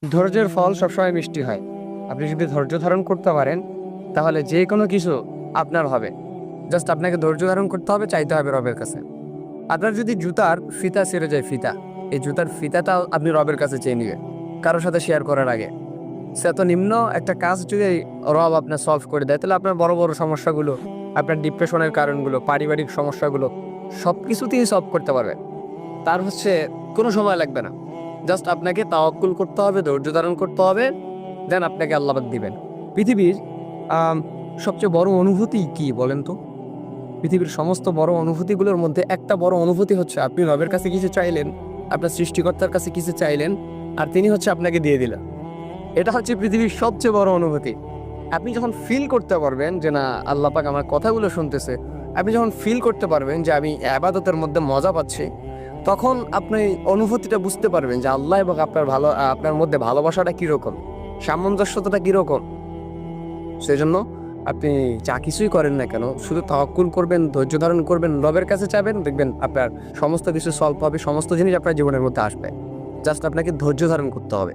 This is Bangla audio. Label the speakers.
Speaker 1: ধৈর্যের ফল সবসময় মিষ্টি হয়। আপনি যদি ধৈর্য ধারণ করতে পারেন তাহলে যে কোনো কিছু আপনার হবে। জাস্ট আপনাকে ধৈর্য ধারণ করতে হবে, চাইতে হবে রবের কাছে। আপনার যদি জুতার ফিতা ছিঁড়ে যায়, ফিতা, এই জুতার ফিতাটাও আপনি রবের কাছে চেয়ে নেবেন কারোর সাথে শেয়ার করার আগে। সে এত নিম্ন একটা কাজ যদি রব আপনার সলভ করে দেয়, তাহলে আপনার বড় বড় সমস্যাগুলো, আপনার ডিপ্রেশনের কারণগুলো, পারিবারিক সমস্যাগুলো সব কিছু তিনি সলভ করতে পারবেন। তার কোনো সময় লাগবে না। জাস্ট আপনাকে তাওয়াক্কুল করতে হবে, ধৈর্য ধারণ করতে হবে, দেন আপনাকে আল্লাহ পাক দিবেন। পৃথিবীর আম, সবচেয়ে বড় অনুভূতি কি বলেন তো? পৃথিবীর সমস্ত বড় অনুভূতিগুলোর মধ্যে একটা বড় অনুভূতি হচ্ছে আপনি রবের কাছে কিছু চাইলেন, আপনার সৃষ্টিকর্তার কাছে কিছু চাইলেন, আর তিনি আপনাকে দিয়ে দিলেন। এটা হচ্ছে পৃথিবীর সবচেয়ে বড় অনুভূতি। আপনি যখন ফিল করতে পারবেন যে না, আল্লাহ পাক আমার কথাগুলো শুনতেছে, আপনি যখন ফিল করতে পারবেন যে আমি ইবাদতের মধ্যে মজা পাচ্ছি, তখন আপনি অনুভূতিটা বুঝতে পারবেন যে আল্লাহ এবং আপনার মধ্যে ভালোবাসাটা কীরকম, সামঞ্জস্যতাটা কীরকম। সেজন্য আপনি যা কিছুই করেন না কেন, শুধু তাওয়াক্কুল করবেন, ধৈর্য ধারণ করবেন, রবের কাছে চাবেন, দেখবেন আপনার সমস্ত কিছু সলভ হবে, সমস্ত জিনিস আপনার জীবনের মধ্যে আসবে। জাস্ট আপনাকে ধৈর্য ধারণ করতে হবে।